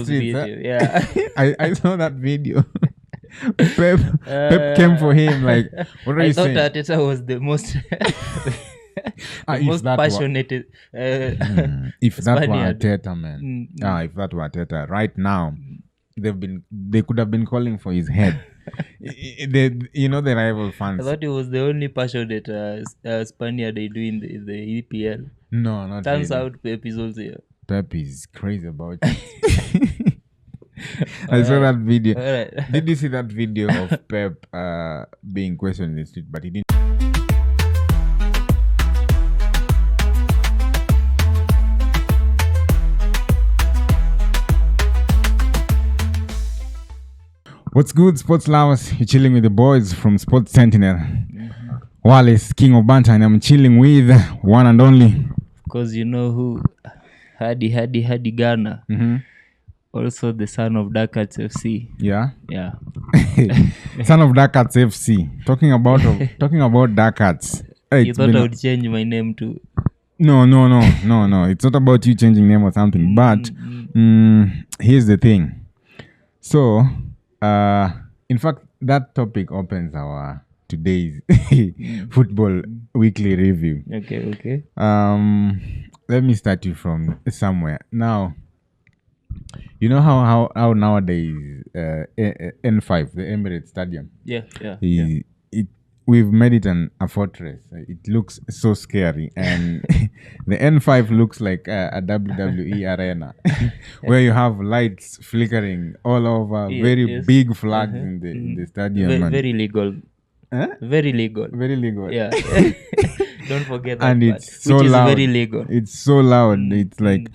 streets. Yeah. I saw that video. Pep came for him like, what are you saying? I thought Arteta was the most most passionate if that were Arteta, man. If that were Arteta, right now they could have been calling for his head. The rival fans. I thought he was the only passionate Spaniard they do in the EPL. No, not Turns really. out Pep is also here. Pep is crazy about it. I saw that video. Right. Did you see that video of Pep being questioned in the street, but he didn't? What's good, sports lovers? You're chilling with the boys from Sports Sentinel. Wallace, King of Banter, and I'm chilling with one and only. Because you know who? Hadi Ghana. Also the son of Dark Cats FC. Yeah? Yeah. Son of Dark Cats FC. Talking about Dark Cats. You thought I would change my name to... No. It's not about you changing name or something. But here's the thing. So... in fact, that topic opens our today's football weekly review. Okay. Let me start you from somewhere. Now, you know how nowadays N5, the Emirates Stadium. Yeah. We've made it a fortress. It looks so scary, and the N5 looks like a WWE arena where you have lights flickering all over, big flags in the stadium. Very legal. Huh? Very legal. Yeah. Don't forget that. And part, it's so which loud. Is very legal. It's so loud. It's like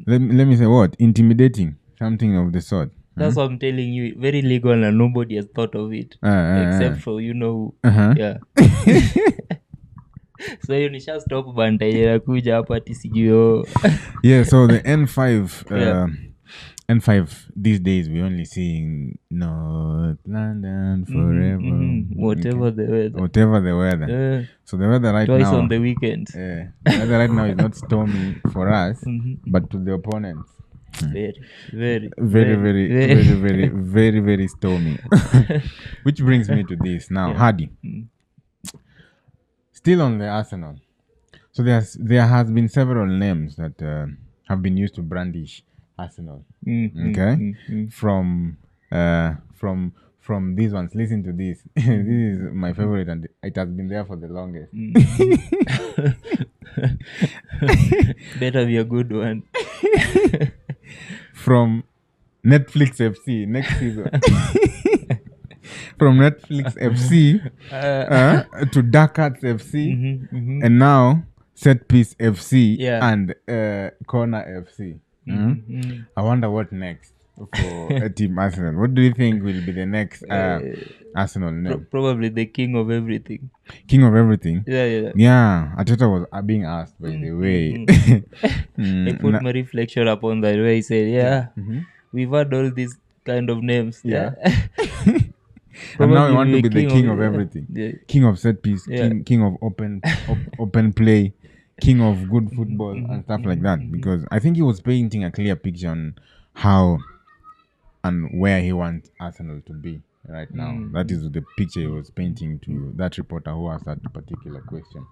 let me say what? Intimidating, something of the sort. That's what I'm telling you. Very legal and nobody has thought of it. Except for who. Yeah. So you nisha stop Banter kuja hapa ati sijui. Yeah, so the N5 these days we only seeing North London forever. Whatever the weather. So the weather right Twice now. on the weekend. The weather right now is not stormy for us, but to the opponents. Very stormy. Which brings me to this now. Hadi, still on the Arsenal. So there has been several names that have been used to brandish Arsenal. Okay, from these ones. Listen to this. This is my favorite, and it has been there for the longest. Better be a good one. From Netflix FC next season. From Netflix FC to Dark Cats FC, and now Set Piece FC and Corner FC. I wonder what next for Team Arsenal. What do you think will be the next Arsenal name? Probably the king of everything. King of everything? Yeah. Arteta was being asked, by the way. I put my reflection upon that where he said, we've had all these kind of names. Yeah. And now we want to be the king of everything. King of set piece, king of open play, king of good football and stuff like that. Because I think he was painting a clear picture on how and where he wants Arsenal to be right now. That is the picture he was painting to that reporter who asked that particular question.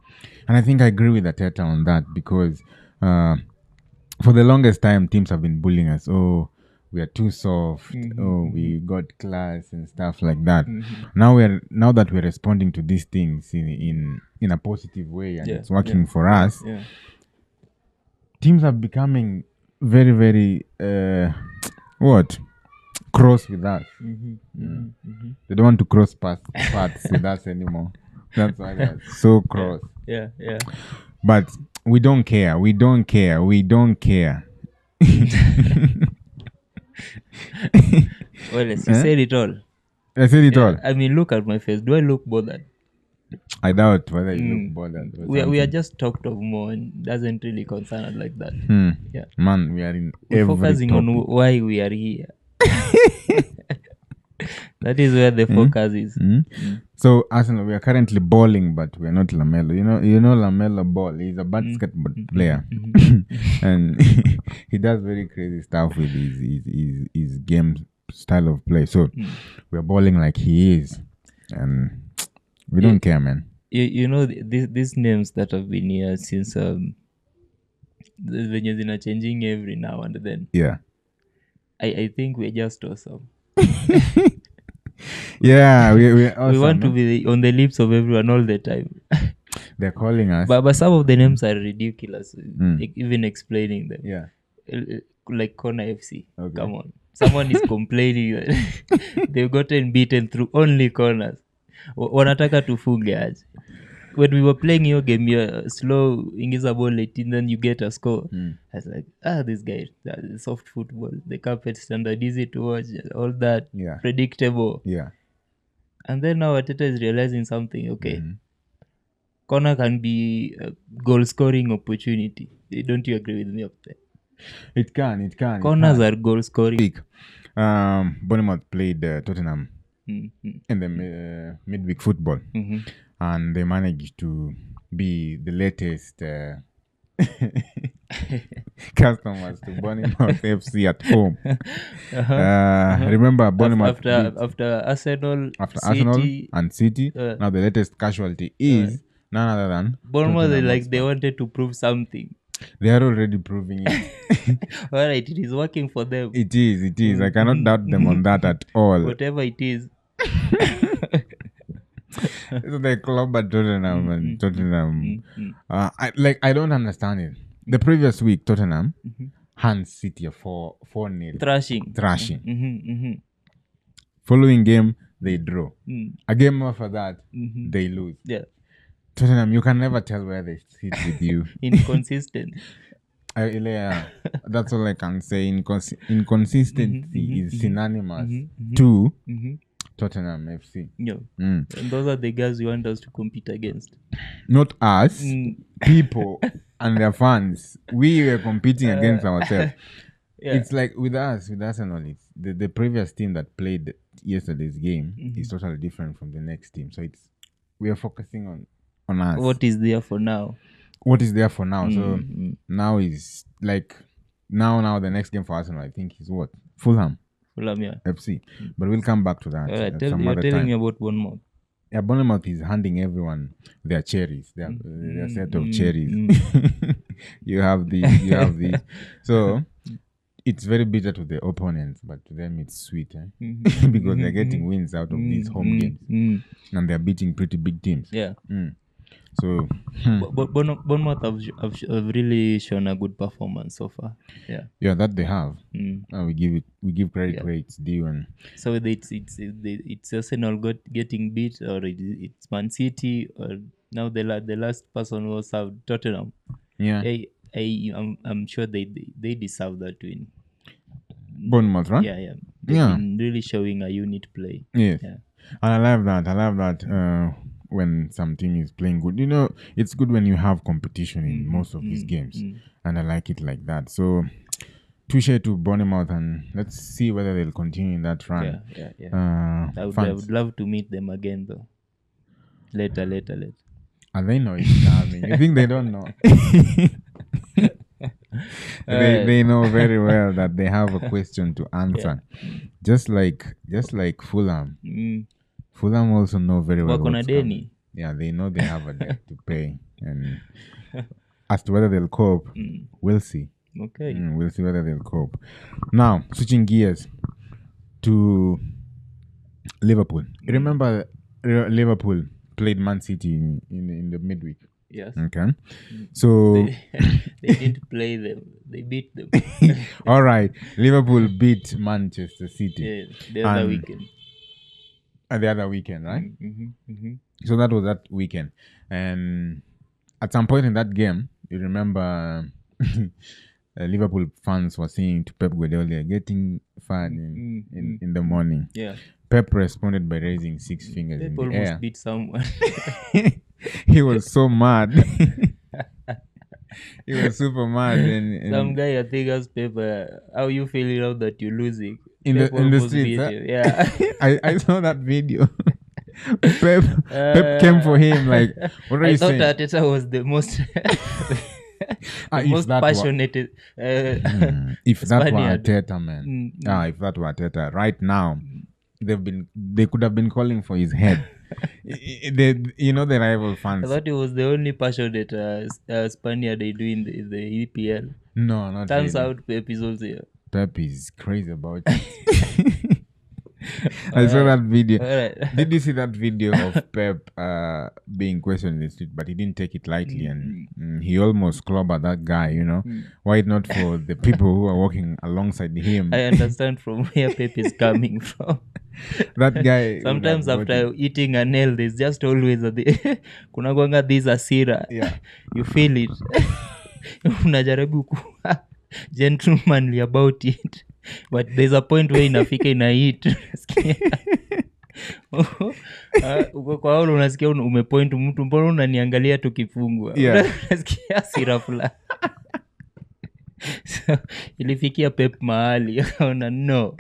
And I think I agree with Arteta on that because for the longest time, teams have been bullying us. Oh, we are too soft. Oh, we got class and stuff like that. Now that we're responding to these things in a positive way and it's working for us, teams are becoming very, very cross with us. They don't want to cross paths with us anymore. That's why they're so cross. Yeah. But we don't care. Wallace, you said it all. I said it all. I mean, look at my face. Do I look bothered? I doubt whether you look bothered. We are just talked of more and doesn't really concern us like that. Yeah. Man, we are in We're every focusing topic. on why we are here. That is where the focus is. So Arsenal, we are currently balling, but we are not Lamelo. You know Lamelo Ball. He's a basketball player, and he does very crazy stuff with his game style of play. So we are balling like he is, and we don't care, man. You know these names that have been here since the venues are changing every now and then. Yeah. I think we're just awesome. Yeah, we're awesome. We want to be on the lips of everyone all the time. They're calling us. But some of the names are ridiculous. Like, even explaining them. Yeah. Like Corner FC. Okay. Come on. Someone is complaining that they've gotten beaten through only corners. Wanataka tufunge aje. When we were playing your game, you're slow, ingiza ball 18, then you get a score. I was like, this guy, soft football, the carpet standard, easy to watch, all that, predictable. Yeah. And then now Ateta is realizing something. Okay, corner can be a goal-scoring opportunity. Don't you agree with me up there? It can. Corners are goal-scoring. Bournemouth played Tottenham in the midweek football. And they managed to be the latest customers to Bournemouth FC at home. Remember Bournemouth after Arsenal, and City. Now the latest casualty is none other than Bournemouth. They wanted to prove something. They are already proving it. All right, it is working for them. It is. I cannot doubt them on that at all. Whatever it is. So they club at Tottenham and Tottenham. I don't understand it. The previous week, Tottenham hands City a 4-0 thrashing. Following game, they draw. A game after that, they lose. Yeah. Tottenham, you can never tell where they sit with you. Inconsistent. That's all I can say. Inconsistency is synonymous to Tottenham FC. Yeah. And those are the guys you want us to compete against. Not us, people and their fans. We were competing against ourselves. Yeah. It's like with us, with Arsenal, it's the previous team that played yesterday's game is totally different from the next team. So we are focusing on us. What is there for now? So now is like now the next game for Arsenal, I think, is what? Fulham FC. But we'll come back to that. You're telling me about Bournemouth. Yeah, Bournemouth is handing everyone their cherries. Their set of cherries. You have these. So it's very bitter to the opponents, but to them it's sweet, because they're getting wins out of these home games, and they're beating pretty big teams. Yeah. So, Bournemouth have really shown a good performance so far. Yeah, that they have. We give credit where it's due, and so whether it's Arsenal getting beat, or it's Man City, or now the last person was Tottenham. Yeah, I'm sure they deserve that win. Bournemouth, right? Yeah. They've been really showing a unit play. Yes. Yeah. And I love that. When some team is playing good, it's good when you have competition in most of these games, and I like it like that. So, touche to Bournemouth, and let's see whether they'll continue in that run. Yeah. I would love to meet them again, though. Later. And they know it's coming. You think they don't know? They know very well that they have a question to answer. Just like Fulham. Fulham also know very well. Yeah, they know they have a debt to pay, and as to whether they'll cope, we'll see. Okay. We'll see whether they'll cope. Now, switching gears to Liverpool. You remember Liverpool played Man City in the midweek? Yes. Okay. So they didn't play them. They beat them. All right. Liverpool beat Manchester City. Yeah, the other weekend. The other weekend, right? So that was that weekend. And at some point in that game, you remember Liverpool fans were saying to Pep Guardiola, getting fat in the morning. Yeah. Pep responded by raising 6 fingers in the air. Almost beat someone. He was so mad. He was super mad. And some guy, I think, asked Pep, how you feeling now that you're losing? In the streets, huh? Yeah. I saw that video. Pep came for him. Like, what are you saying? I thought Arteta was the most most passionate. If that were Arteta, man. If that were Arteta, right now, they could have been calling for his head. The rival fans. I thought he was the only passionate Spaniard they do in the EPL. No, not Turns really. out Pep is also here. Pep is crazy about it. I saw that video. Did you see that video of Pep being questioned in the street, but he didn't take it lightly, and he almost clobbered that guy, Why not for the people who are walking alongside him? I understand from where Pep is coming from. That guy. Sometimes after eating a nail, there's just always kuna gwanga this asira. Yeah. You feel it. Unajaribu kuwa gentlemanly about it. But there's a point where inafika inahit. Kwa wale unasikia umepoint mtu, mbona unaniangalia tukifungwa? Unasikia hasira fulani. So ilifikia Pep mahali akaona no.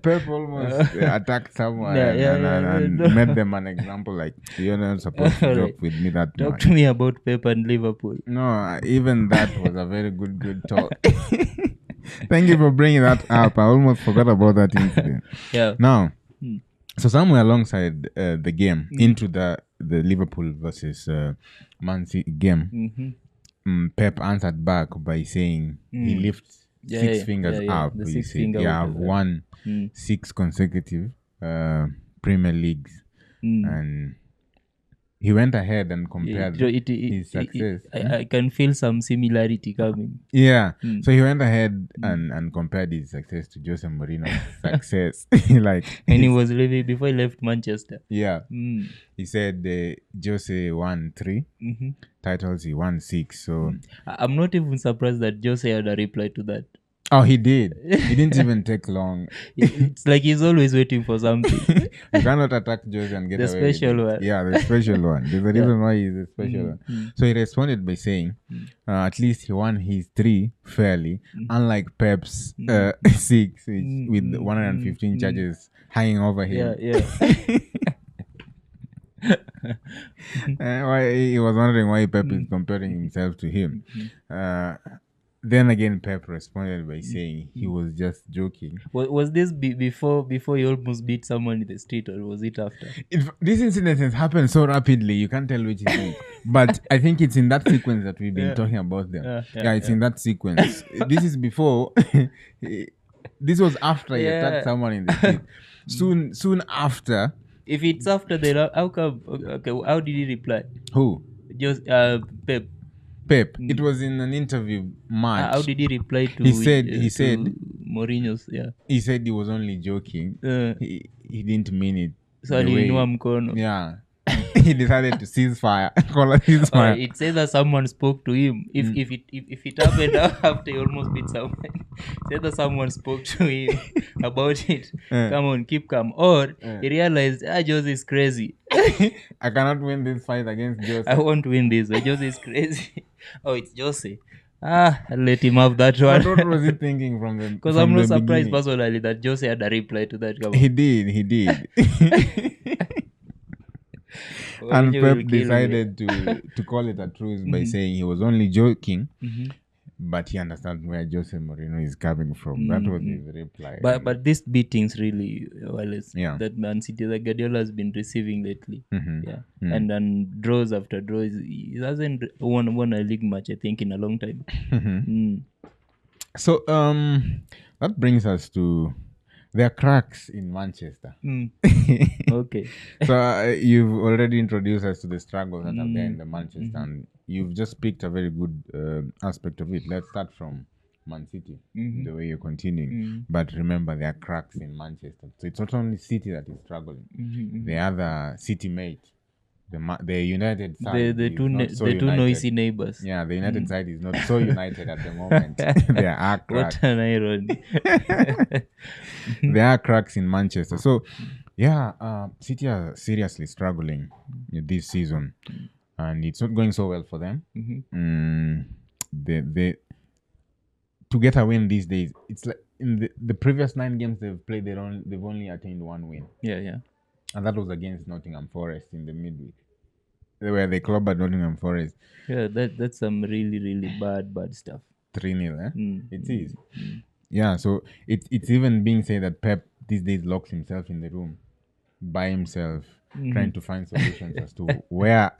Pep almost attacked someone and made them an example, like, you're not supposed to joke with me that Talk much. to me about Pep and Liverpool. No, even that was a very good talk. Thank you for bringing that up. I almost forgot about that incident. Yeah. Now, so somewhere alongside the game, into the Liverpool versus Man City game, Pep answered back by saying he lifts six fingers up. The You have won 6 consecutive Premier Leagues, and he went ahead and compared his success. I can feel some similarity coming. Yeah. So he went ahead and compared his success to Jose Mourinho's success. And he was leaving before he left Manchester. Yeah. He said Jose won 3 titles, he won 6. So I'm not even surprised that Jose had a reply to that. Oh, he did. He didn't even take long. It's like he's always waiting for something. You cannot attack Jose and get the away special with it. one. Yeah, the special one. There's a reason why he's the special one. So he responded by saying, at least he won his 3 fairly, unlike Pep's 6 with 115 charges hanging over him. Why he was wondering why Pep is comparing himself to him. Then again, Pep responded by saying he was just joking. Was this before he almost beat someone in the street, or was it after? These incidents happen so rapidly, you can't tell which is which. But I think it's in that sequence that we've been talking about them. It's in that sequence. This is before. This was after he attacked someone in the street. Soon after. If it's after, then how come? Okay, how did he reply? Who? Just Pep. It was in an interview March. How did he reply to? He said Mourinho's. Yeah. He said he was only joking. He didn't mean it. So aliinua mkono. Yeah. He decided to cease fire. Call it ceasefire. It says that someone spoke to him. If it happened after he almost beat someone, it says that someone spoke to him about it. Come on, keep calm. Or he realized, Jose is crazy. I cannot win this fight against Jose. I won't win this. Jose is crazy. Oh, it's Jose. I'll let him have that one. What was he thinking from the Because I'm not surprised personally that Jose had a reply to that. He did. And Pep decided to call it a truce by saying he was only joking, but he understands where Jose Mourinho is coming from. That was his reply. But these beatings really, Wallace, that Man City, that Guardiola has been receiving lately, and then draws after draws. He hasn't won a league match, I think, in a long time. So that brings us to. There are cracks in Manchester. Okay. So you've already introduced us to the struggles that are there in the Manchester, and you've just picked a very good aspect of it. Let's start from Man City, the way you're continuing. But remember, there are cracks in Manchester. So it's not only City that is struggling. The other City mate, the United side, the two noisy neighbors. Yeah, the United side is not so united at the moment. There are cracks. What an irony. There are cracks in Manchester. So, City are seriously struggling this season, and it's not going so well for them. to get a win these days, it's like in the previous 9 games they've played, they've only attained 1 win. Yeah. And that was against Nottingham Forest in the midweek. Where they clubbed at Nottingham Forest. Yeah, that's some really, really bad stuff. 3-0, eh? It is. Yeah, so it's even being said that Pep these days locks himself in the room by himself, trying to find solutions as to where,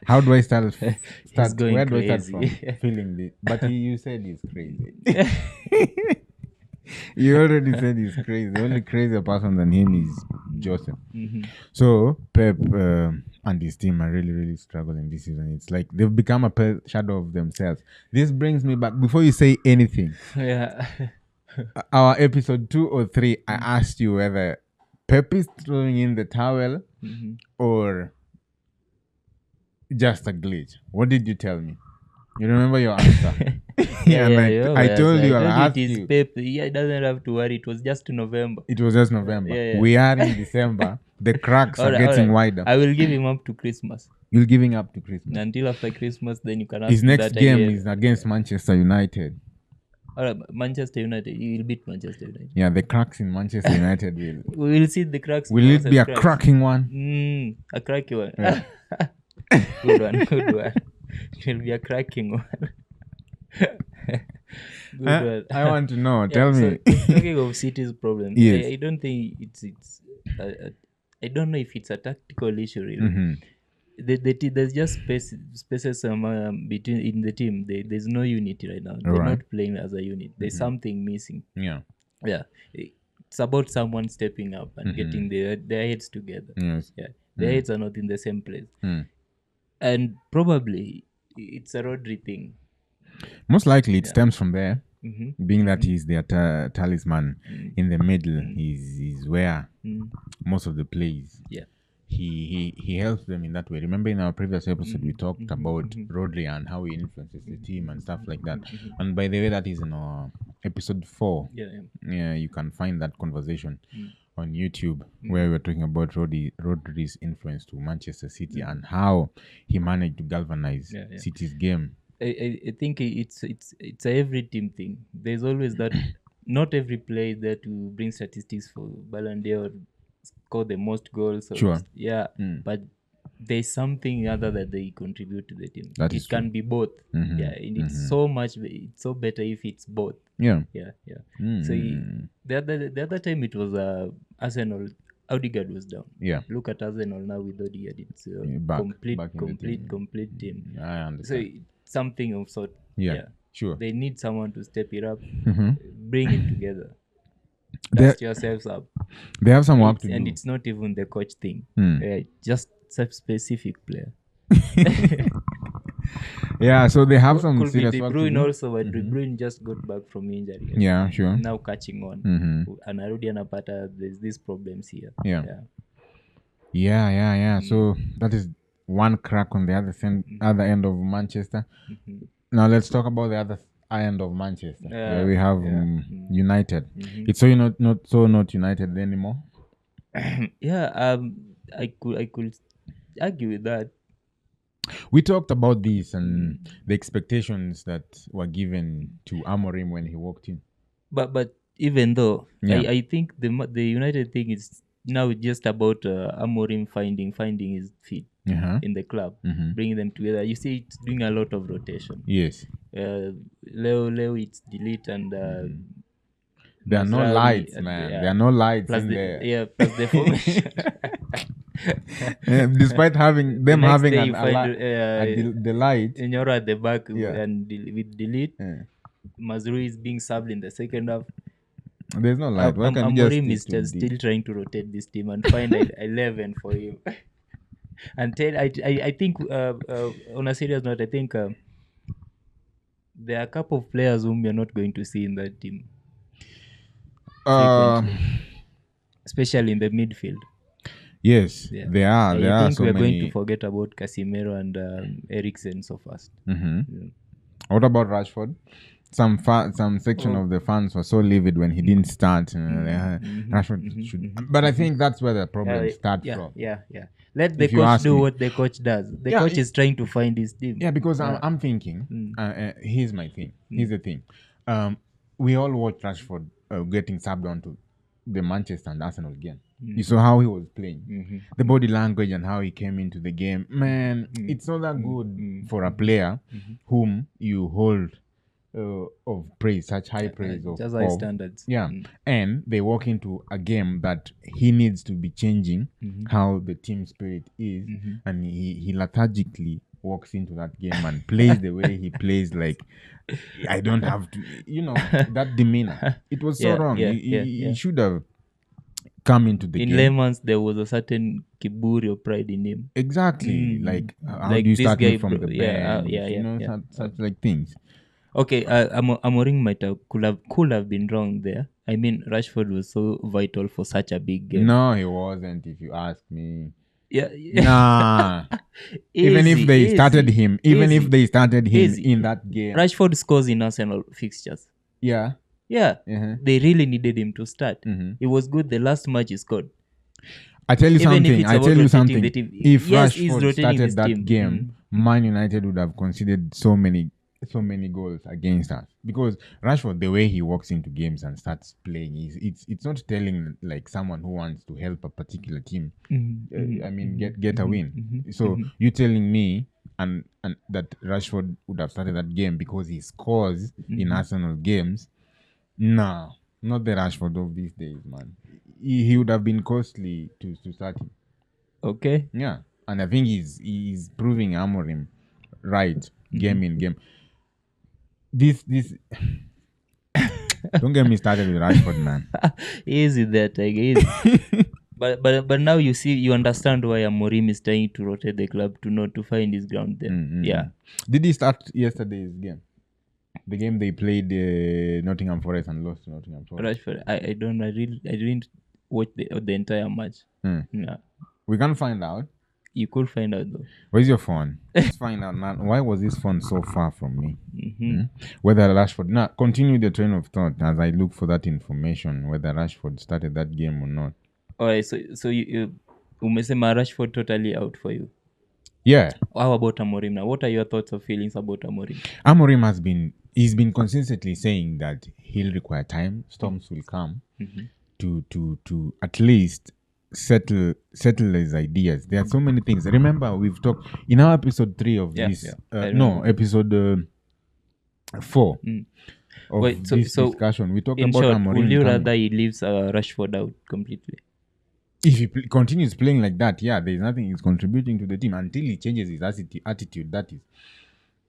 how do I start where do I start from feeling this? But you said he's crazy. You already said he's crazy. The only crazier person than him is Joseph. So Pep and his team are really, really struggling this season. It's like they've become a shadow of themselves. This brings me back, before you say anything. Yeah. Our episode 2 or 3, I asked you whether Pep is throwing in the towel or just a glitch. What did you tell me? You remember your answer? I told you, I asked you. Pep. Yeah, doesn't have to worry. It was just November. It was just November. Yeah. We are in December. The cracks are getting wider. I will give him up to Christmas. You'll give him up to Christmas? Until after Christmas, then you can ask. His next game is against Manchester United. All right, Manchester United. He will beat Manchester United. Yeah, the cracks in Manchester United will. We will see the cracks. Will it be a cracking one? A cracking one. Yeah. Good one. It will be a cracking one. I want to know. Tell me. Talking of City's problem, yes. I don't think it's. I don't know if it's a tactical issue really. There's just spaces between in the team. There's no unity right now. They're not playing as a unit. There's something missing. Yeah. It's about someone stepping up and getting their heads together. Yes. Yeah, their heads are not in the same place, and probably it's a Rodri thing. Most likely, it stems from there. Being that he's their talisman in the middle, he's where most of the plays. Yeah. He helps them in that way. Remember in our previous episode we talked about Rodri and how he influences the team and stuff like that. And by the way, that is in our episode 4. Yeah, you can find that conversation on YouTube where we're talking about Rodri's influence to Manchester City and how he managed to galvanize City's game. I think it's a every team thing. There's always that. Not every player that will bring statistics for Ballon d'Or, score the most goals. Sure. Yeah, but there's something other that they contribute to the team. That it can be both. Yeah, and it's so better if it's both. Yeah. So the other time it was Arsenal. Odegaard was down. Yeah. Look at Arsenal now with Odegaard. It's complete team. I understand. So something of sort. Yeah. Sure. They need someone to step it up, bring it together, dust yourselves up. They have some work to do. And it's not even the coach thing. Just some specific player. Yeah, so they have some serious work to do. De Bruyne also, but De Bruyne just got back from injury. Yeah, sure. Now catching on. And Arudi Anapata, there's these problems here. Yeah. So that is one crack on the other end of Manchester. Now let's talk about the other end of Manchester, where we have United. It's so not United anymore. I could argue with that. We talked about this and the expectations that were given to Amorim when he walked in. But even though I think the United thing is now just about Amorim finding his feet in the club, bringing them together. You see, it's doing a lot of rotation. Yes. Leo, it's delete and. There are no lights, man. There are no lights in there. Yeah, plus the formation. Despite having them having the light. And you're at the back and with delete. Mazrui is being subbed in the second half. There's no light. Amorim is still trying to rotate this team and find 11 for him. And I think, on a serious note, I think there are a couple of players whom you're not going to see in that team. Especially in the midfield. Yes, they are. I think so we're many... going to forget about Casemiro and Eriksen so fast. What about Rashford? Some section of the fans were so livid when he didn't start. Rashford should, but I think that's where the problem starts from. Yeah. Let the coach do what the coach does. The coach is trying to find his team. Yeah, because I'm thinking. Here's my thing. Here's the thing. we all watched Rashford getting subbed onto the Manchester and Arsenal game. You saw how he was playing, the body language and how he came into the game. Man, it's not that good for a player whom you hold of praise, such high praise just high standards. Yeah, and they walk into a game that he needs to be changing how the team spirit is, and he lethargically walks into that game and plays the way he plays. Like, I don't have to, that demeanor. It was so wrong. He should have come into the game. In layman's, there was a certain kiburi or pride in him. Exactly. Like, how do you start from the bench? Such like things. Okay, Amorim could have been wrong there. I mean, Rashford was so vital for such a big game. No, he wasn't, if you ask me. Yeah. Nah. Even if they started him in that game. Rashford scores in Arsenal fixtures. Yeah. Yeah. They really needed him to start. It was good the last match he scored. I tell you something. If Rashford started that game, Man United would have conceded so many goals against us, because Rashford, the way he walks into games and starts playing, it's not telling like someone who wants to help a particular team. I mean, get a win. So you telling me and that Rashford would have started that game because he scores in Arsenal games? No, not the Rashford of these days, man. He would have been costly to start him. Okay. Yeah, and I think he's proving Amorim right game in game. This don't get me started with Rashford, man. Easy that, I guess. but now you understand why Amorim is trying to rotate the club to find his ground there. Yeah. Did he start yesterday's game? The game they played Nottingham Forest and lost to Nottingham Forest. Rashford, I didn't watch the entire match. Yeah. We can find out. You could find out though. Where's your phone? Let's find out now. Why was this phone so far from me? Whether Rashford... Now, continue the train of thought as I look for that information, whether Rashford started that game or not. Alright, so you umesema Rashford totally out for you. Yeah. How about Amorim now? What are your thoughts or feelings about Amorim? Amorim he's been consistently saying that he'll require time. Storms will come to at least settle his ideas. There are so many things. Remember, we've talked in our episode 3 of this. Episode 4 of this discussion. We talked about Amorim. Would you rather he leaves Rashford out completely? If he continues playing like that, there's nothing he's contributing to the team until he changes his attitude. That is,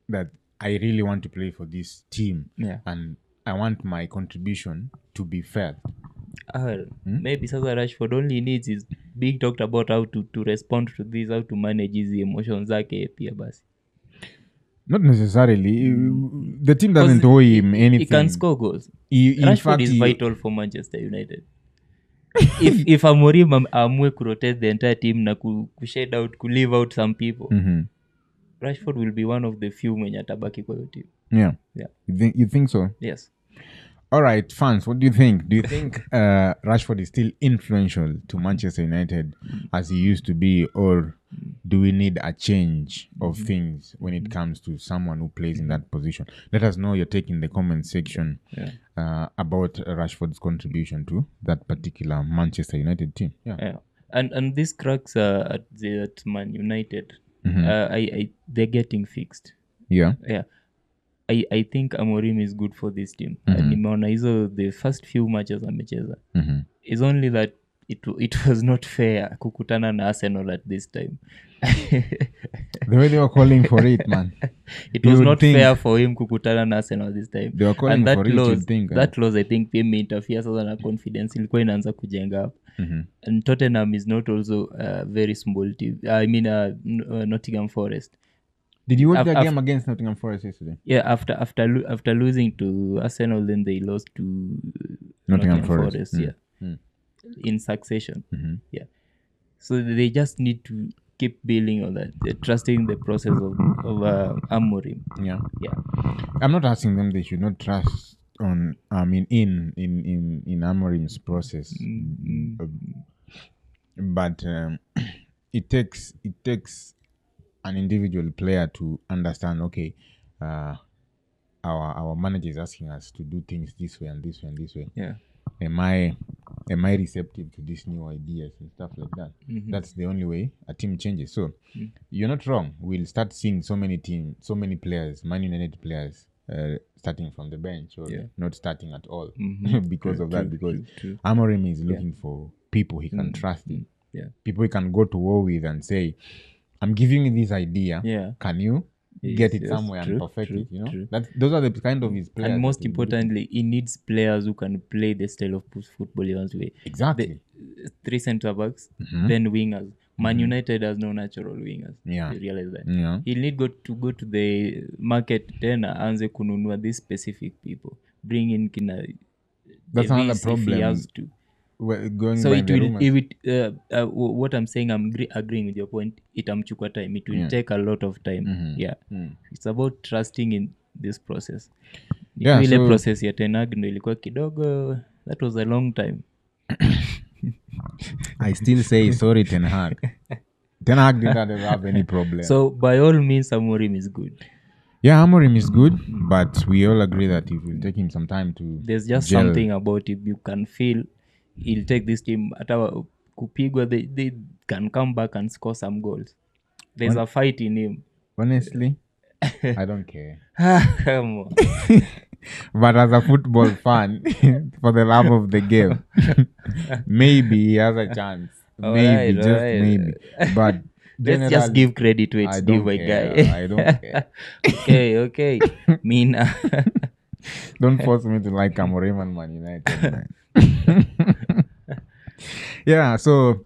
that I really want to play for this team, and I want my contribution to be felt. Maybe Sasa Rashford only needs is being talked about how to respond to this, how to manage his emotions zake pia basi. Not necessarily. The team doesn't owe him anything. He can score goals. Rashford is vital for Manchester United. if Amorim amue kurotate the entire team na kushade out, leave out some people, Rashford will be one of the few mwenye atabaki kwa hiyo team. Yeah. You think so? Yes. All right, fans, what do you think? Do you think Rashford is still influential to Manchester United as he used to be, or do we need a change of things when it comes to someone who plays in that position? Let us know your take in the comment section about Rashford's contribution to that particular Manchester United team. Yeah. And these cracks at Man United, they're getting fixed. Yeah. I think Amorim is good for this team. Nimeona hizo the first few matches amecheza. It's only that it was not fair kukutana na Arsenal at this time. The way they were calling for it, man. It was not fair for him kukutana na Arsenal this time. They were calling for it, that loss I think pia interfere sasa na confidence ilikuwa inaanza kujenga up. And Tottenham is not also very small team. I mean Nottingham Forest. Did you watch that game against Nottingham Forest yesterday? Yeah, after losing to Arsenal, then they lost to Nottingham Forest. In succession. Yeah, so they just need to keep building on that. They're trusting the process of Amorim. Yeah. I'm not asking them they should not trust on. I mean, in Amorim's process, but it takes an individual player to understand, okay, our manager is asking us to do things this way and this way and this way. Yeah. Am I receptive to these new ideas and stuff like that? That's the only way a team changes. So you're not wrong. We'll start seeing so many players, Man United players, starting from the bench or not starting at all because of that. Because Amorim is looking for people he can trust in. Yeah. People he can go to war with and say, I'm giving you this idea. Yeah. Can you get it somewhere and perfect it? You know, those are the kind of his players. And most importantly, he needs players who can play the style of football he wants to play. Exactly. 3 centre backs, then wingers. Man United has no natural wingers. Yeah. You realize that. Yeah. He'll need to go to the market tena aanze kununua these specific people. Bring in kina. That's another if problem. he has to. Going So by it the will, rumors. what I'm saying, I'm agreeing with your point. Itamchukua time. It will take a lot of time. Yeah. It's about trusting in this process. Yeah, Ile so- process ya Ten Hag ndo ilikuwa kidogo. That was a long time. I still say sorry, Ten Hag. Ten Hag didn't ever have any problem. So by all means, Amorim is good. Yeah, Amorim is good, but we all agree that it will take him some time to There's just gel. something about him. You can feel he'll take this team. Hata kupigwa, they can come back and score some goals. There's a fight in him. Honestly, I don't care. Come on. But as a football fan, for the love of the game, maybe he has a chance. Alright, Maybe, alright. maybe. But Let's just generally, give credit to its I due, don't my care. guy. I don't care. Okay. Mina. Don't force me to like Amorim and Man United, man. Yeah, so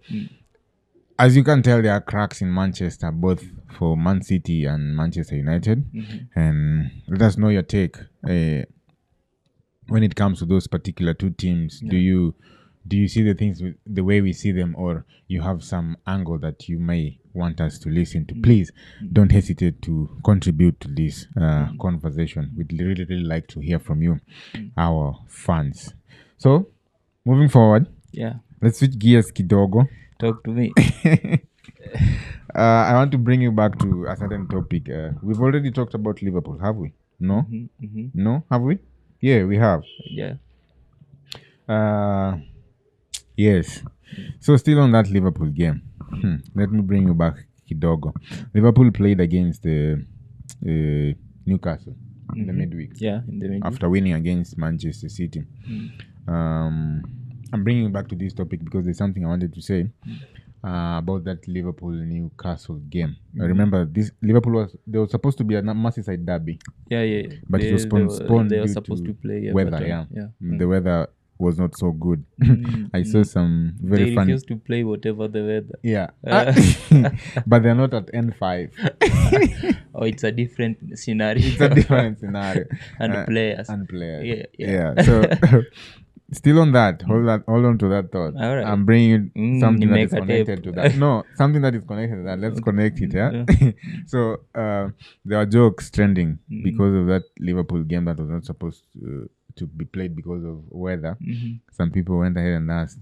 as you can tell, there are cracks in Manchester, both for Man City and Manchester United. And let us know your take when it comes to those particular two teams. Do you see the things the way we see them, or you have some angle that you may want us to listen to? Please don't hesitate to contribute to this conversation. We'd really, really like to hear from you, our fans. So, moving forward, Yeah. let's switch gears kidogo. Talk to me. I want to bring you back to a certain topic. We've already talked about Liverpool, have we? No? No? Have we? Yeah, we have. Yeah. Yes. So still on that Liverpool game. Let me bring you back kidogo. Liverpool played against Newcastle in the midweek. Yeah, in the middle. After winning against Manchester City. I'm bringing you back to this topic because there's something I wanted to say about that Liverpool-Newcastle game. I remember this Liverpool there was supposed to be a Merseyside derby. Yeah. But it was postponed they were due supposed to play. weather. but, Yeah. The weather was not so good. I saw some They very funny. refused to play whatever the weather. Yeah. But they're not at N5. Oh, it's a different scenario. It's a different scenario. And players. And players. Yeah. So still on that, hold on to that thought. All right. I'm bringing you something that is Nimeka connected tape. to that. No, something that is connected to that. Let's connect it, yeah? So there are jokes trending because of that Liverpool game that was not supposed to be played because of weather. Some people went ahead and asked,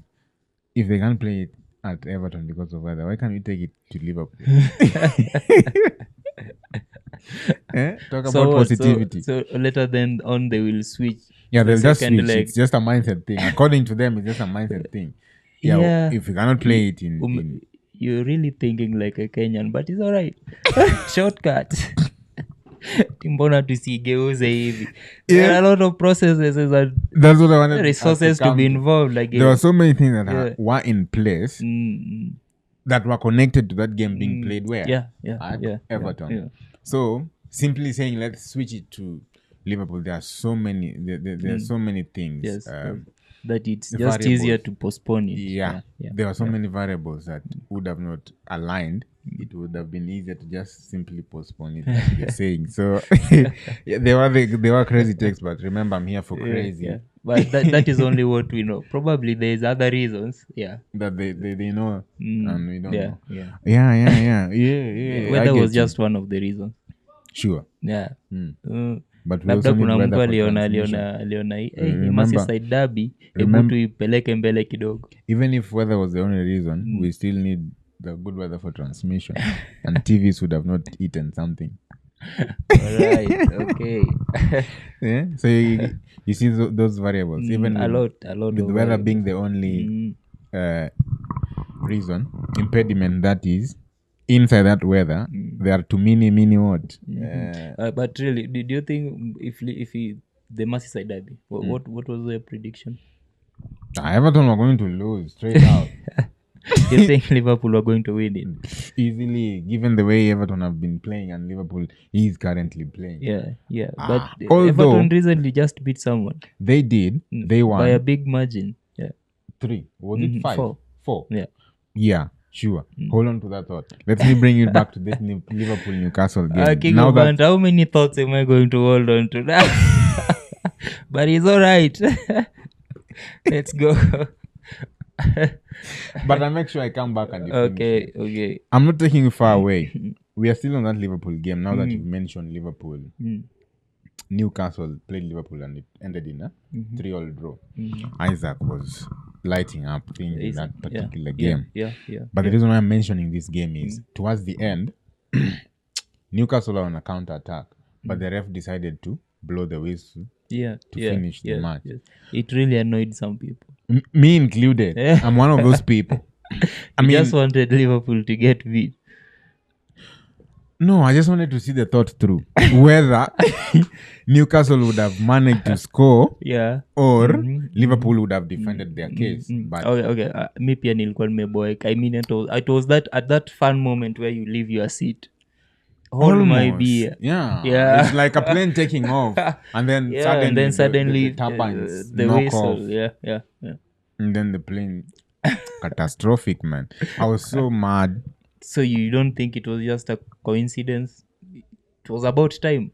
if they can't play it at Everton because of weather, why can't we take it to Liverpool? Talk about positivity. So later then on they will switch. Yeah, they'll the just second switch. leg. It's just a mindset thing. According to them, it's just a mindset thing. Yeah. If you cannot play it in You're really thinking like a Kenyan, but it's alright. Shortcut. Mbona tusigeuze hivi. There are a lot of processes and that's what I wanted. resources to be involved. Like There were so many things that were in place Mm. that were connected to that game being played where? Yeah. At Everton. Yeah. So simply saying let's switch it to Liverpool, there are so many there are so many things. Yes. That it's the just variables. easier to postpone it. Yeah. There are so many variables that would have not aligned. It would have been easier to just simply postpone it, like you're saying. So they were crazy takes, but remember, I'm here for crazy. Yeah. But that is only what we know. Probably there's other reasons. Yeah. That they know and we don't know. Yeah. Yeah. Weather was just one of the reasons. Sure. Yeah. But we Labda also need kuna mtu weather for transmission. aliona hii Remember- Merseyside derby, hebu tuipeleke mbele kidogo. Even if weather was the only reason, we still need the good weather for transmission. And TVs would have not eaten something. Alright, okay. Yeah. So you see those variables, even a lot with of weather variables. being the only impediment that is inside that weather. There are too many what. But really, do you think if the Merseyside derby, what was their prediction? Everton were going to lose straight out. You think Liverpool are going to win it? Easily, given the way Everton have been playing and Liverpool is currently playing. Yeah. But although Everton recently just beat someone. They did. They won. By a big margin. Yeah. 3. Was it 5? 4. Yeah. Yeah, sure. Hold on to that thought. Let me bring you back to this Liverpool-Newcastle game. KingOfBanter, how many thoughts am I going to hold on to that? But it's all right. Let's go. But I make sure I come back and okay. I'm not taking you far away. We are still on that Liverpool game now that you've mentioned Liverpool. Newcastle played Liverpool and it ended in a 3-3 draw. Isaac was lighting up things in that particular game. Yeah. But the reason why I'm mentioning this game is towards the end, Newcastle are on a counter attack, but the ref decided to blow the whistle to finish the match. Yes. It really annoyed some people. Me included. I'm one of those people. I just wanted Liverpool to get beat. No, I just wanted to see the thought through. Whether Newcastle would have managed to score or Liverpool would have defended their case. But okay. Me pia nilikuwa nimeboeka. I mean, it was that at that fun moment where you leave your seat. Hold my beer. Yeah. It's like a plane taking off. And then suddenly the turbines the knock whistle. off. Yeah. And then the plane... Catastrophic, man. I was so mad. So you don't think it was just a coincidence? It was about time.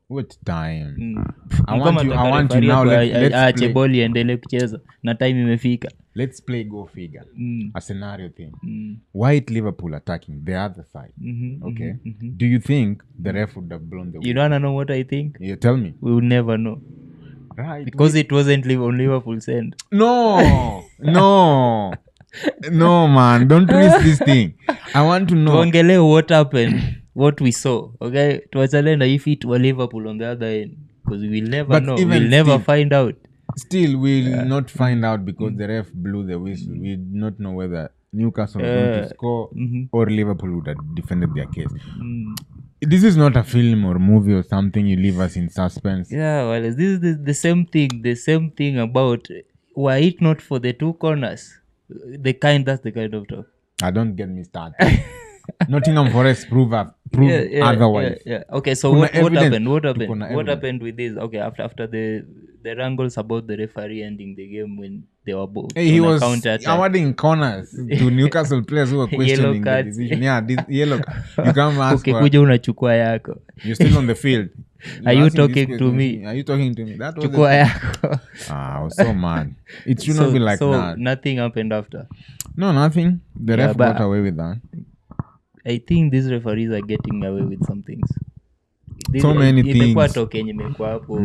What time? I want you now. Let's boli endelee kucheza na time imefika. Let's play go figure. A scenario thing. White Liverpool attacking the other side. Okay. Do you think the ref would have blown the whistle? You don't know what I think? Yeah, tell me. We will never know. Right. Because it wasn't on Liverpool's end. No, man. Don't twist this thing. I want to know. Tuongele what happened, what we saw. Okay? Tuachane if it were Liverpool on the other end. Because we'll never know. We'll never find out. Still, we'll not find out because the ref blew the whistle. We did not know whether Newcastle was going to score or Liverpool would have defended their case. This is not a film or movie or something you leave us in suspense. Yeah, well, this is the same thing. The same thing about were it not for the two corners. That's the kind of talk. Don't get me started. Nottingham Forest prove otherwise. Yeah. Okay, so what happened? What happened with this? Okay, after the wrangles about the referee ending the game when they were both he was awarding corners to Newcastle players who were questioning the decision. Yeah, this yellow card. You come ask kuja unachukua yako. You're still on the field. Are you talking to me? Are you talking to me? That was chukua yako. I was so mad. It should not be like so that. Nothing happened after. No, nothing. The ref got away with that. I think these referees are getting away with some things. So many things.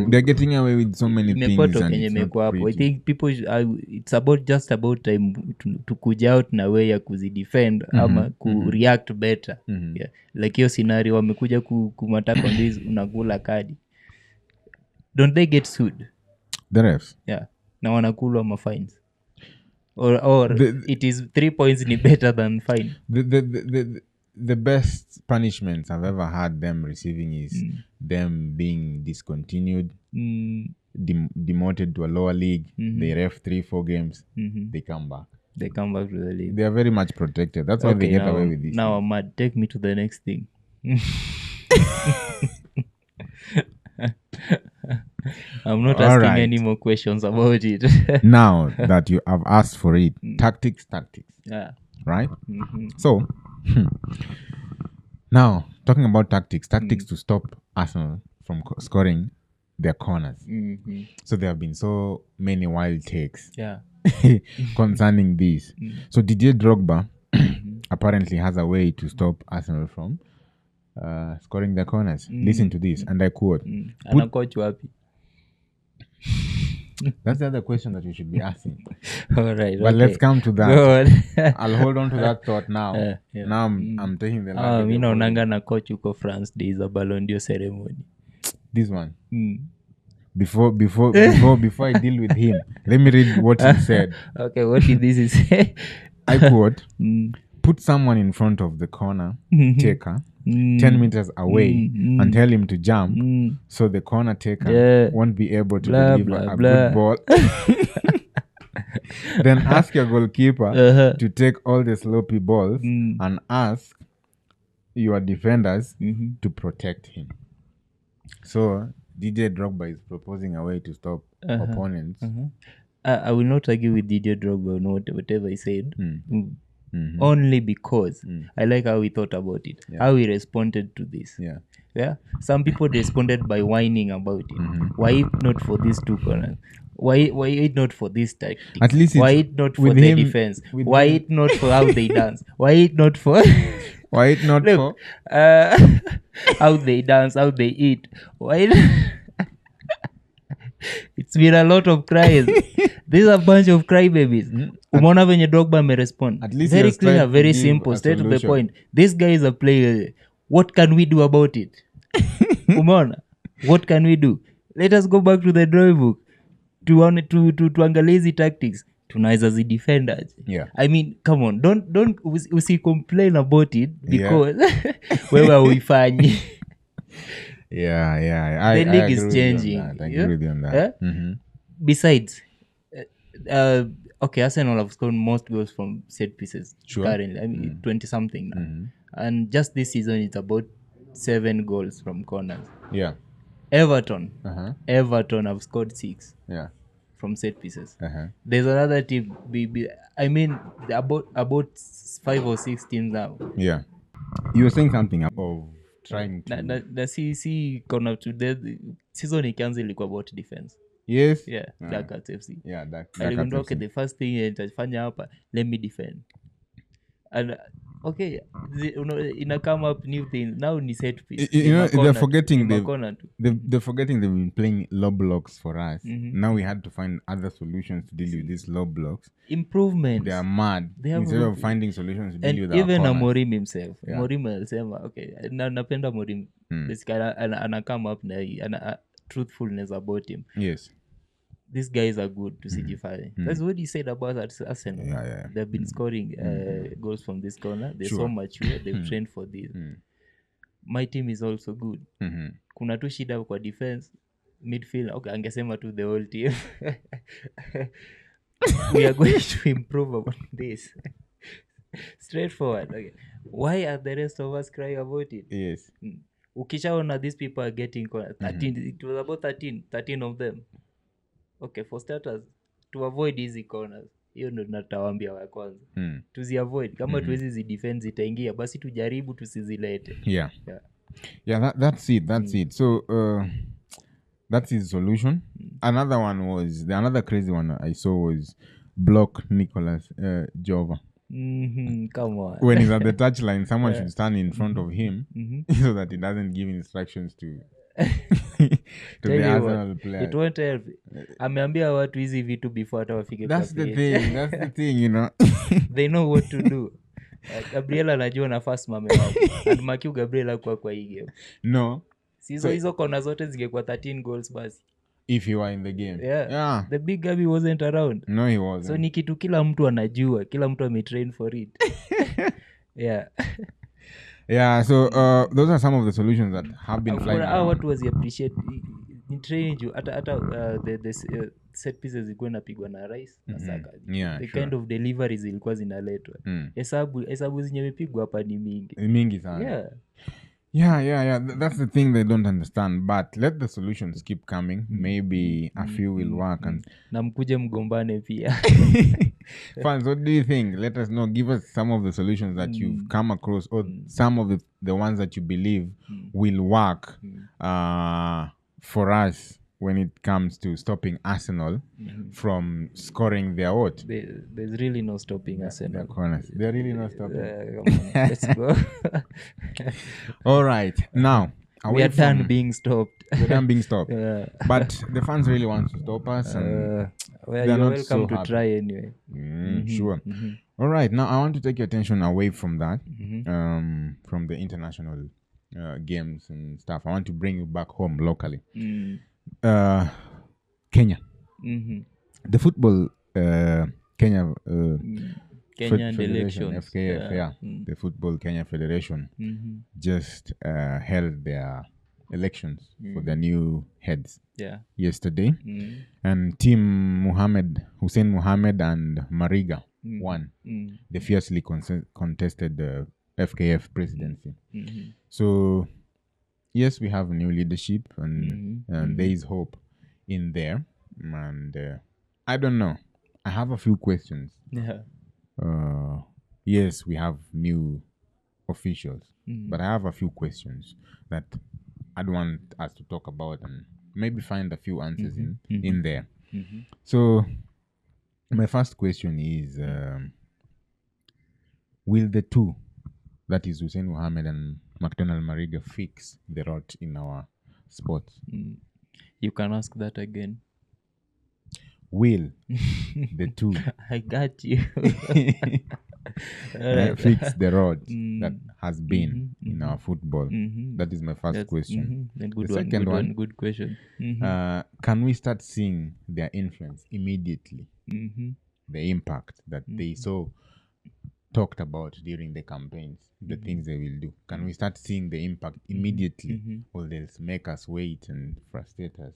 They're getting away with so many things. I think people it's just about time to kuja out na way ya kuzidefend ama react better. Yeah. Like hiyo scenario wamekuja kumataka on this unakula kadi. Don't they get sued? The refs? Yeah. Na wanakulwa ma fines. Or it is 3 points ni better than fine. The best punishments I've ever had them receiving is them being discontinued, demoted to a lower league. They ref 3-4 games. They come back. They come back to the league. They are very much protected. That's why they get away with this. Now, Matt, take me to the next thing. I'm not asking any more questions about it. Now that you have asked for it, tactics. Yeah. Right? So, now talking about tactics to stop Arsenal from scoring their corners. So there have been so many wild takes concerning this. So Didier Drogba apparently has a way to stop Arsenal from scoring their corners. Listen to this, and I quote. That's the other question that we should be asking. All right. But let's come to that. Go on. I'll hold on to that thought now. Yeah. Now I'm taking the luggage. Mi naonanga na coach uko France days a Ballon d'Or ceremony. This one. Before I deal with him, let me read what he said. Okay, what did this say? I quote, put someone in front of the corner taker 10 meters away and tell him to jump so the corner taker won't be able to deliver good ball. Then ask your goalkeeper to take all the sloppy balls and ask your defenders to protect him. So DJ Drogba is proposing a way to stop opponents. I will not argue with DJ Drogba on whatever he said. Only because I like how he thought about it, how he responded to this. Yeah. Some people responded by whining about it. Why not for these two corners? Why it not for this tactics? At least why it not for the defense? Why it not for how they dance? Why it not for why it not Look, for how they dance, how they eat? Why? It's been a lot of cries. There's a bunch of crybabies. Umeona venye Drogba amerespond. Very clear, very simple, straight to the point. This guy is a player. What can we do about it? Umeona? What can we do? Let us go back to the drawing book. Tuangalie hizi tactics. Tunaweza zidefend. I mean, come on. Don't usi complain about it because wewe uifanyi. The league is changing. I agree with you on that. Besides, Arsenal have scored most goals from set pieces currently. I mean, 20 something now. And just this season, it's about 7 goals from corners. Everton have scored 6 from set pieces. There's another team. I mean, about 5 or 6 teams now. You were saying something of trying to corner to the season ikianza ilikuwa about defense. Dark Arts FC. Okay, the first thing nitafanya hapa, let me defend. And ina come up new things. Now ni set piece. They're forgetting they've been playing low blocks for us. Now we had to find other solutions to deal with these low blocks. Improvements. They are mad. Instead of finding solutions to deal with even our Mourinho himself. Mourinho alisema, napenda Mourinho. Basically ana come up na truthfulness about him. These guys are good to CG5. That's what he said about Arsenal. They've been scoring goals from this corner. They're so mature. They've trained for this. My team is also good. Kuna tu shida kwa defense, midfield. Okay, angesema to the whole team. We are going to improve on this. Straightforward. Okay. Why are the rest of us crying about it? Ukishaona these people are getting 13. It was about 13 of them. Okay, for starters, to avoid easy corners, hiyo ndo tunatawaambia wa kwanza. Tuzi avoid. Kama tuwezi zidefend zitaingia, basi tujaribu tusizilete. That's it. So that's his solution. Another crazy one I saw was block Nicolas Jova. Come on. When he's at the touchline, someone should stand in front of him so that he doesn't give instructions to the Arsenal players. It won't help. Ameambia watu hizi vitu before hata wafike. That's the thing, They know what to do. Gabriela anajua nafasi mame and Makiu Gabriela kwa hii game. No. Hizo kona zote zingekuwa 13 goals basi. If you were in the game. The big Gabi wasn't around. No, he wasn't. So ni kitu kila mtu anajua, kila mtu ametrain for it. So those are some of the solutions that have been flying around. What was appreciate in training you hata the set pieces zilikuwa napigwa na Rice na Saka. The kind of deliveries zilikuwa zinaletwa. Hesabu zinyemepigwa hapa ni mingi sana. That's the thing they don't understand, but let the solutions keep coming. Maybe a few will work and na mkuje mgombane pia. Fans, what do you think? Let us know. Give us some of the solutions that you've come across, or some of the ones that you believe will work for us when it comes to stopping Arsenal from scoring their what? There's really no stopping Arsenal. They're really not stopping. Come on, let's go. All right. Now, we are done being stopped. We're done being stopped. Yeah. But the fans really want to stop us, and well, they're you're not welcome so to happy. try anyway. Sure. All right, now I want to take your attention away from that, from the international games and stuff. I want to bring you back home locally. Kenya. The football Kenya Kenyan Federation, elections. FKF, the Football Kenya Federation just held their elections for their new heads yesterday. And Team Hussein Mohammed and Mariga won. They fiercely contested the FKF presidency. So, yes, we have new leadership, and there is hope in there. And I don't know. I have a few questions. Yes, we have new officials, but I have a few questions that I'd want us to talk about and maybe find a few answers in there. So, my first question is, will the two, that is Hussein Mohammed and McDonald Mariga, fix the rot in our sports? You can ask that again. Will the two I got you. fix the rot that has been in our football? That is my first question. The second one, good question. Can we start seeing their influence immediately? The impact that they so talked about during the campaigns, the things they will do. Can we start seeing the impact immediately, or they'll make us wait and frustrate us?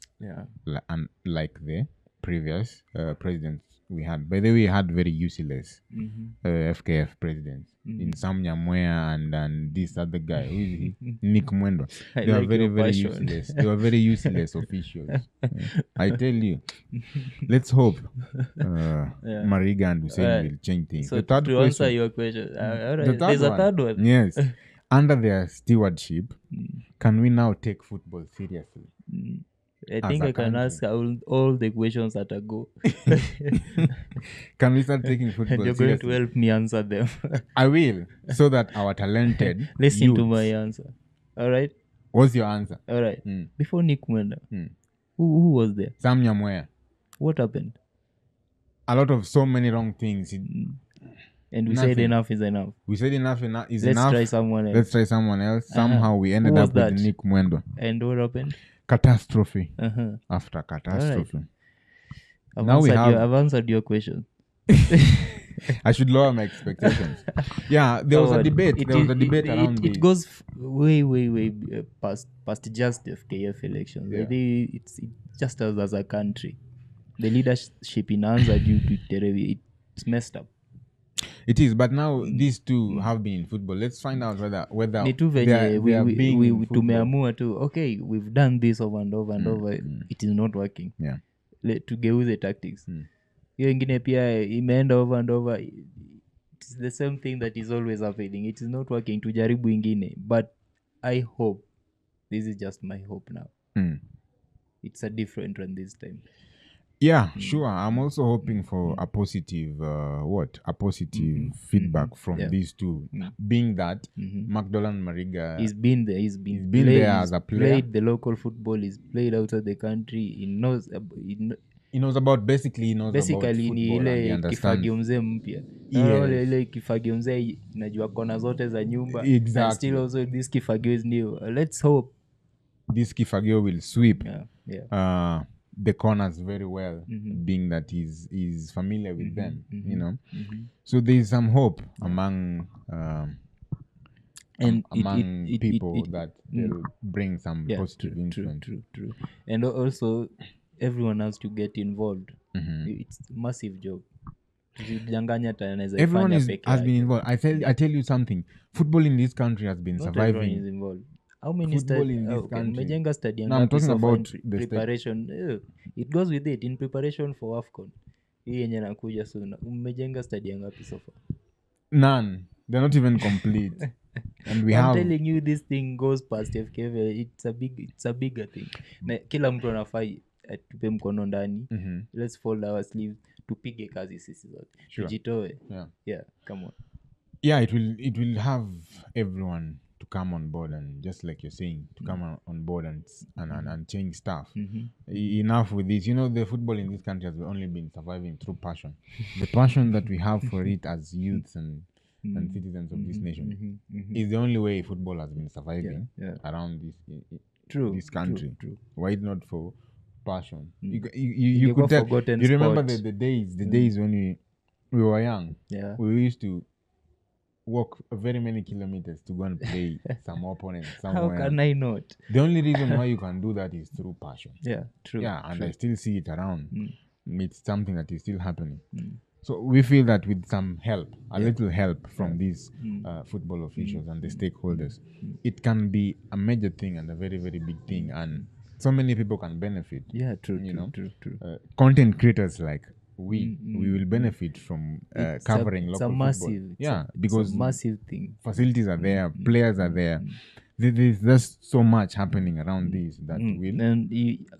And like the previous presidents we had. By the way, we had very useless FKF presidents. In Sam Nyamwea and this other guy, who is he? Nick Mwendo. They were very useless. They were very useless officials. I tell you. Let's hope Mariga and Hussein will change things. So the third to question, answer your question, there's a third one. Yes. Under their stewardship, can we now take football seriously? I think I can ask all the questions that I go. Can we start taking football And you're seriously? going to help me answer them. I will, so that our talented Listen to youths- my answer. All right? What's your answer? All right. Before Nick Mwenda, who was there? Sam Nyamwea. What happened? A lot of so many wrong things. And we said enough is enough. We said enough is Let's enough. try someone else. Let's try someone else. Somehow we ended Who was up with that? Nick Mwendo. And what happened? Catastrophe after catastrophe. I've answered your question. I should lower my expectations. Yeah, there was a debate. There was a debate around it goes way past just the FKF elections. Yeah. It's just us as a country. The leadership in answer due to it's messed up. It is, but now these two have been in football. Let's find out whether Ni tu they are venye being in football. tumeamua tu okay, we've done this over and over and over. It is not working. Yeah. Tugeuze tactics. Hiyo ingine pia imeenda over and over. It's the same thing that is always happening. It is not working. Tujaribu ingine. But I hope, this is just my hope now, it's a different one this time. Yeah, sure. I'm also hoping for a positive, feedback from these two. Being that McDonald Mariga, He's been there. He's been played, there as a player. Played the local football. He's played outside the country. He knows about football. ni And he ile understands. kifagio mzee mpya. Yes. Ile kifagio mzee najua kona zote za nyumba. Exactly. And still also this kifagio is new. Let's hope This Kifagio will sweep yeah. The corners very well, being that he's familiar with them, you know. So there is some hope among people that they'll bring some positive influence. True. And also everyone has to get involved. It's a massive job. Everyone has been involved. I tell you something. Football in this country has been Not surviving. everyone is involved. How many Football in this country. Mejenga stadium? No, I'm talking about the preparation. It goes with it in preparation for AFCON. Hii yenye nakuja soon. Umejenga stadium ngapi so far? None. They're not even complete. And I'm telling you, this thing goes past FKF. It's a bigger thing. Na kila mtu anafaa tupe mkono ndani. Let's fold our sleeves. Tupige kazi sisi zote. Sure. Tujitoe. Yeah. Yeah, come on. Yeah, it will have everyone to come on board and just like you're saying, to come on board and change stuff. Enough with this. The football in this country has only been surviving through passion. The passion that we have for it as youths and citizens of this nation is the only way football has been surviving around this country. True. Why not for passion? You could tell. You remember the days when we were young. Yeah. We used to walk very many kilometers to go and play some opponents somewhere. How can I not? The only reason why you can do that is through passion. Yeah, true. Yeah, and I still see it around. It's something that is still happening. So we feel that with some help, a little help from these football officials and the stakeholders, it can be a major thing and a very, very big thing, and so many people can benefit. Yeah, true. Content creators like we will benefit from covering local football. Because it's a massive thing. Facilities are there, players are there. There's just so much happening around this that will. And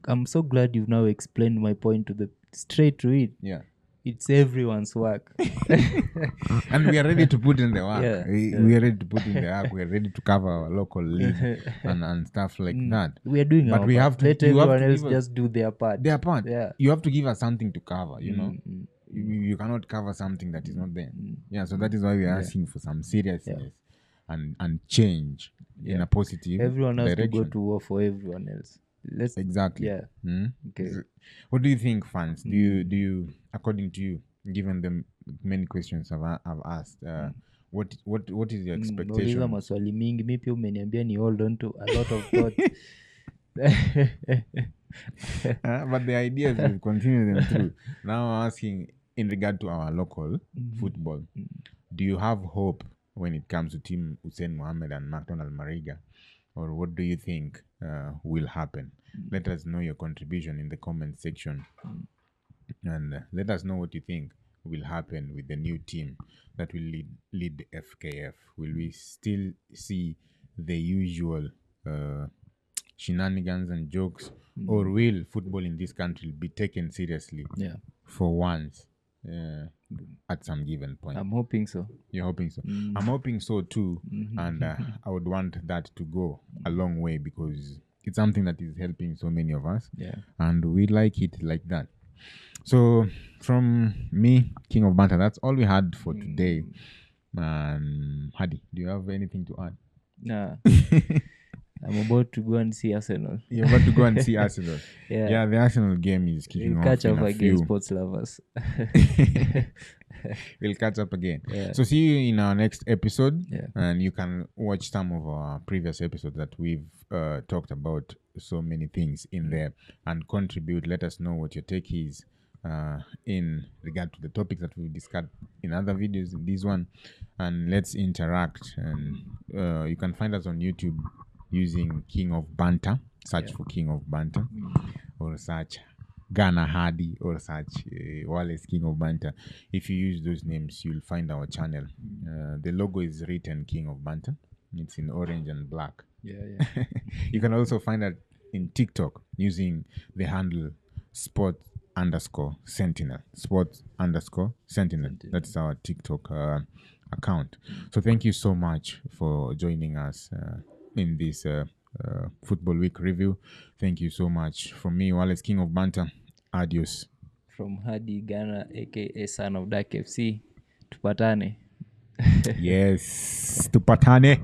I'm so glad you've now explained my point straight to it. Yeah. It's everyone's work. And we are ready to put in the work. Yeah. We are ready to put in the work. We are ready to cover our local league and stuff like that. We are doing but our we part. have to Let everyone else just do their part. Yeah. You have to give us something to cover, You cannot cover something that is not there. Yeah, so that is why we are asking for some seriousness and change in a positive everyone has direction. to go to war for everyone else. Exactly. Yeah. Okay. What do you think, fans? Do you, according to you, given the many questions I've asked, what is your expectation? Nauliza maswali mingi, mi pia umeniambia ni hold on to a lot of thoughts. But the ideas will continue them through. Now I'm asking in regard to our local football, do you have hope when it comes to Team Hussein, Mohammed and McDonald, Mariga? Or what do you think will happen? Let us know your contribution in the comment section. And let us know what you think will happen with the new team that will lead the FKF. Will we still see the usual shenanigans and jokes? Or will football in this country be taken seriously for once at some given point? I'm hoping so. You're hoping so? I'm hoping so too. And I would want that to go a long way because it's something that is helping so many of us. Yeah. And we like it like that. So from me, King of Banter, that's all we had for today. Hadi, do you have anything to add? Nah. I'm about to go and see Arsenal. You're about to go and see Arsenal. Yeah, the Arsenal game is kicking off. Catch up again, sports lovers. We'll catch up again. Yeah. So see you in our next episode. And you can watch some of our previous episodes that we've talked about so many things in there and contribute. Let us know what your take is in regard to the topics that we've discussed in other videos, in this one. And let's interact. And you can find us on YouTube using King of Banter. Search for King of Banter, or search Ghana Hardy, or search Wallace King of Banter. If you use those names, you'll find our channel. The logo is written King of Banter. It's in orange and black. Yeah. You can also find that in TikTok using the handle Sport_Sentinel. Sport_Sentinel. That's our TikTok account. So thank you so much for joining us in this Football Week review. Thank you so much. From me, Wallace King of Banter. Adios. From Hadi Ghana, aka Son of Dark FC. Tupatane. Yes, tupatane.